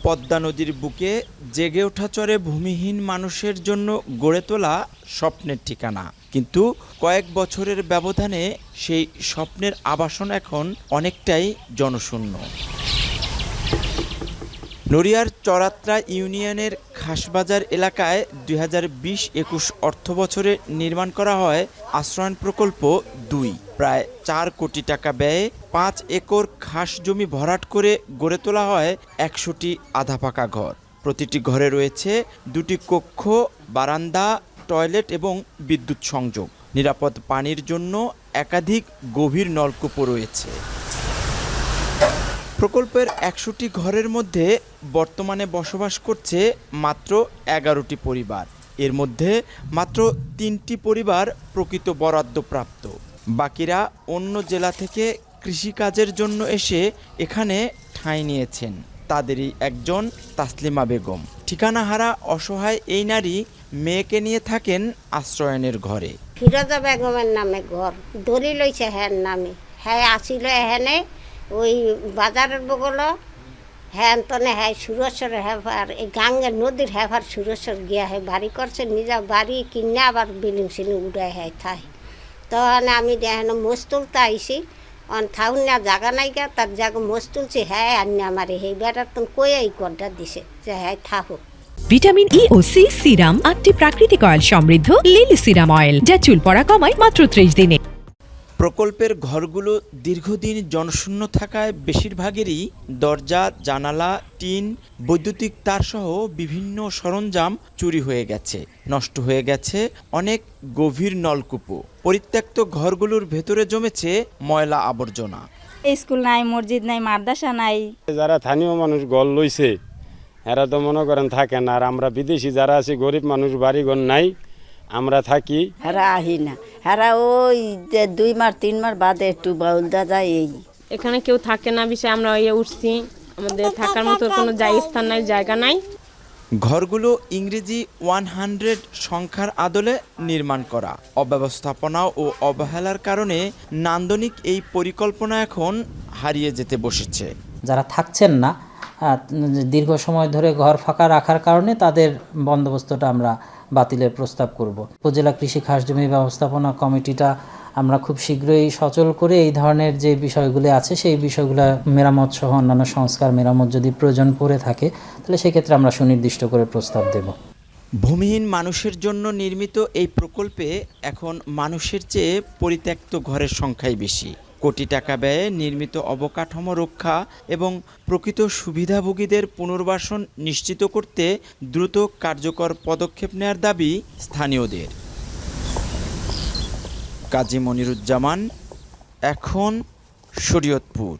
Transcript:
পদ্মা নদীর বুকে জেগে ওঠা চরে ভূমিহীন মানুষের জন্য গড়ে তোলা স্বপ্নের ঠিকানা, কিন্তু কয়েক বছরের ব্যবধানে সেই স্বপ্নের আবাসন এখন অনেকটাই জনশূন্য। নড়িয়ার চরাত্রা ইউনিয়নের খাসবাজার এলাকায় 2020-21 অর্থবছরে নির্মাণ করা হয় আশ্রয়ণ প্রকল্প 2। প্রায় 4 কোটি টাকা ব্যয়ে 5 একর খাস জমি ভরাট করে গড়ে তোলা হয় 100টি আধাপাকা ঘর। প্রতিটি ঘরে রয়েছে 2টি কক্ষ, বারান্দা, টয়লেট এবং বিদ্যুৎ সংযোগ। নিরাপদ পানির জন্য একাধিক গভীর নলকূপ রয়েছে। প্রকল্পের 100টি ঘরের মধ্যে বর্তমানে বসবাস করছে মাত্র 11টি পরিবার। এর মধ্যে মাত্র 3টি পরিবার প্রকৃত বরাদ্দপ্রাপ্ত। বাকিরা অন্য জেলা থেকে কৃষিকাজের জন্য এসে এখানে ঠাঁই নিয়েছেন। তাদেরই একজন তাসলিমা বেগম। ঠিকানাহারা অসহায় এই নারী মেয়েকে নিয়ে থাকেন আশ্রয়নের ঘরে। ফিরোজা বেগমের নামে ঘর ধরি লইছে হ্যাঁ নামে, হ্যাঁ আসিল এখানে ওই বাজারের বগল, হ্যাঁ তনে হ্যাঁ সুরেশ্বর হেফার এই গাঙ্গের নদীর হেফার সুরেশ্বর গিয়া হ্যাঁ বাড়ি করছে, নিজা বাড়ি কিনে আবার বিল্ডিং সিলিং উড়াই হ্যাঁ থাই। তখন আমি দেখেন মোষ তুলতে আইসি, থাউন না জায়গা নাই গা, তার জায়গা মোষ তুলছি, হ্যাঁ আনি আমার এই বেড়ার তো কই এই গড্ডা দিছে যে হ্যাঁ থাকুক। ভিটামিন ই ও সি সিরাম 8টি প্রাকৃতিক অয়েল সমৃদ্ধ লিলি সিরাম অয়েল, যা চুল পড়া কমায় মাত্র 30 দিনে। প্রকল্পের ঘরগুলো দীর্ঘদিন জনশূন্য থাকায় বেশিরভাগেরই দরজা, জানালা, টিন, বৈদ্যুতিক তারসহ বিভিন্ন সরঞ্জাম চুরি হয়ে গেছে। নষ্ট হয়ে গেছে অনেক গভীর নলকূপও। পরিত্যক্ত ঘরগুলোর ভেতরে জমেছে ময়লা আবর্জনা। স্কুল নাই, মসজিদ নাই, মাদ্রাসা নাই। যারা স্থানীয় মানুষ ঘর লইছে এরা তো মনে করেন থাকে না, আর আমরা বিদেশি যারা আছি গরিব মানুষ বাড়িঘর নাই, আমরা থাকি। হেরা আহি না, হেরা ওই 2 মাস 3 মাস বাদে একটু বাউলদা যায়। এই এখানে কেউ থাকে না বিষয়ে আমরা উঠছি, আমাদের থাকার মতো কোনো স্থান নাই, জায়গা নাই। ঘরগুলো ইংরেজি 100 সংখ্যার আদলে নির্মাণ করা। অব্যবস্থাপনা ও অবহেলার কারণে নান্দনিক এই পরিকল্পনা এখন হারিয়ে যেতে বসেছে। যারা থাকছেন না দীর্ঘ সময় ধরে ঘর ফাঁকা রাখার কারণে তাদের বন্দোবস্তটা আমরা বাতিলের প্রস্তাব করব। উপজেলা কৃষি খাস জমি ব্যবস্থাপনা কমিটিটা আমরা খুব শীঘ্রই সচল করে এই ধরনের যে বিষয়গুলো আছে সেই বিষয়গুলো মেরামত সহ অন্যান্য সংস্কার মেরামত যদি প্রয়োজন পড়ে থাকে তাহলে সেক্ষেত্রে আমরা সুনির্দিষ্ট করে প্রস্তাব দেব। ভূমিহীন মানুষের জন্য নির্মিত এই প্রকল্পে এখন মানুষের চেয়ে পরিত্যক্ত ঘরের সংখ্যাই বেশি। কোটি টাকা ব্যয়ে নির্মিত অবকাঠামো রক্ষা এবং প্রকৃত সুবিধাভোগীদের পুনর্বাসন নিশ্চিত করতে দ্রুত কার্যকর পদক্ষেপ নেওয়ার দাবি স্থানীয়দের। কাজী মনিরুজ্জামান, এখন শরীয়তপুর।